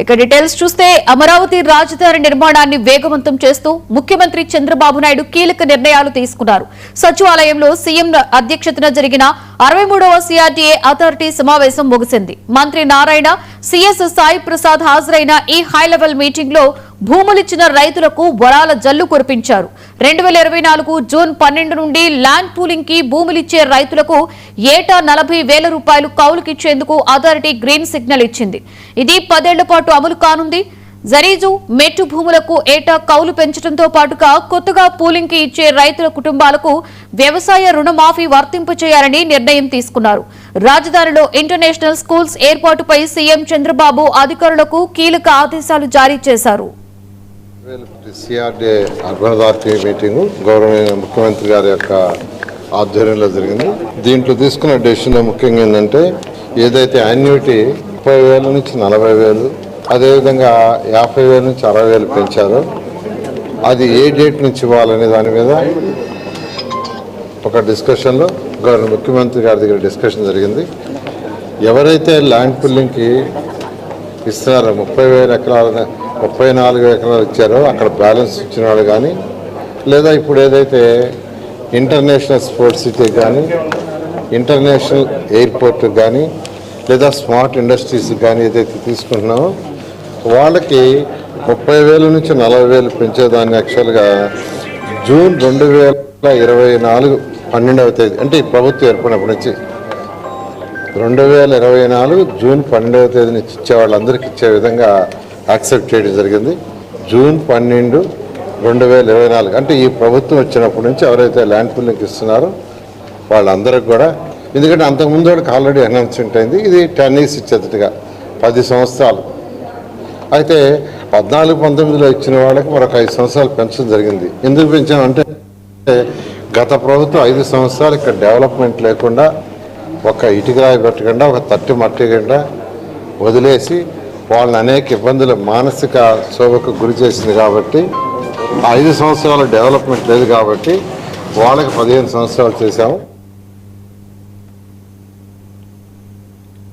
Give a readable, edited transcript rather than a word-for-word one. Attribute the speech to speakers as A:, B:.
A: ఇక డీటెయిల్స్ చూస్తే అమరావతి రాజధాని నిర్మాణాన్ని వేగవంతం చేస్తూ ముఖ్యమంత్రి చంద్రబాబు నాయుడు కీలక నిర్ణయాలు తీసుకున్నారు. సచివాలయంలో సీఎం అధ్యక్షతన జరిగిన 63వ సిఆర్డీఏ అథారిటీ సమావేశం ముగిసింది. మంత్రి నారాయణ, సీఎస్ సాయి ప్రసాద్ హాజరైన ఈ హై లెవెల్ మీటింగ్ లో భూములిచ్చిన రైతులకు వరాల జల్లు కురిపించారు. 2024 జూన్ 12 నుండి ల్యాండ్ పూలింగ్ కి భూములిచ్చే రైతులకు ఏటా 40,000 రూపాయలు కౌలుకిచ్చేందుకు అథారిటీ గ్రీన్ సిగ్నల్ ఇచ్చింది. ఇది 10 ఏళ్ల పాటు అమలు కానుంది. జరీజు, మెట్టు భూములకు ఏటా కౌలు పెంచడంతో పాటుగా కొత్తగా పూలింగ్ కి ఇచ్చే రైతుల కుటుంబాలకు వ్యవసాయ రుణమాఫీ వర్తింపచేయాలని నిర్ణయం తీసుకున్నారు. రాజధానిలో ఇంటర్నేషనల్ స్కూల్స్ ఏర్పాటుపై సీఎం చంద్రబాబు అధికారులకు కీలక ఆదేశాలు జారీ చేశారు.
B: సిఆర్డీఏ అర్బన్ అథారిటీ మీటింగ్ గౌరవనీయ ముఖ్యమంత్రి గారి యొక్క ఆధ్వర్యంలో జరిగింది. దీంట్లో తీసుకున్న డెసిషన్ ముఖ్యంగా ఏంటంటే ఏదైతే యాన్యుటీ 30,000 నుంచి 40,000, అదేవిధంగా 50,000 నుంచి 60,000 పెంచారో అది ఏ డేట్ నుంచి ఇవ్వాలనే దాని మీద ఒక డిస్కషన్లో గవర్నర్ ముఖ్యమంత్రి గారి దగ్గర డిస్కషన్ జరిగింది. ఎవరైతే ల్యాండ్ పుల్లింగ్కి ఇస్తున్నారో 30,000 ఎకరాలు 34 ఎకరాలు ఇచ్చారో అక్కడ బ్యాలెన్స్ ఇచ్చిన వాళ్ళు కానీ, లేదా ఇప్పుడు ఏదైతే ఇంటర్నేషనల్ స్పోర్ట్స్ సిటీ కానీ, ఇంటర్నేషనల్ ఎయిర్పోర్ట్ కానీ, లేదా స్మార్ట్ ఇండస్ట్రీస్ కానీ ఏదైతే తీసుకుంటున్నామో వాళ్ళకి 30,000 నుంచి 40,000 పెంచేదాన్ని యాక్చువల్గా జూన్ 2024 12వ తేదీ అంటే ఈ ప్రభుత్వం ఏర్పడినప్పటి నుంచి 2024 జూన్ 12వ తేదీ నుంచి ఇచ్చే వాళ్ళందరికీ ఇచ్చే విధంగా యాక్సెప్ట్ చేయడం జరిగింది. జూన్ 12, 2024 అంటే ఈ ప్రభుత్వం వచ్చినప్పటి నుంచి ఎవరైతే ల్యాండ్ పూలింగ్కి ఇస్తున్నారో వాళ్ళందరికీ కూడా, ఎందుకంటే అంతకుముందు వాళ్ళకి ఆల్రెడీ అనౌన్స్మెంట్ అయింది. ఇది 10 years ఇచ్చేటట్టుగా 10 సంవత్సరాలు. అయితే 14-19లో ఇచ్చిన వాళ్ళకి మరొక 5 సంవత్సరాలు పెంచడం జరిగింది. ఎందుకు పెంచామంటే గత ప్రభుత్వం 5 సంవత్సరాలు ఇక్కడ డెవలప్మెంట్ లేకుండా, ఒక ఇటుకరాయి పెట్టకుండా, ఒక తట్టి మట్టికుండా వదిలేసి వాళ్ళని అనేక ఇబ్బందులు, మానసిక శోభకు గురి చేసింది. కాబట్టి 5 సంవత్సరాల డెవలప్మెంట్ లేదు కాబట్టి వాళ్ళకి 15 సంవత్సరాలు చేశాము.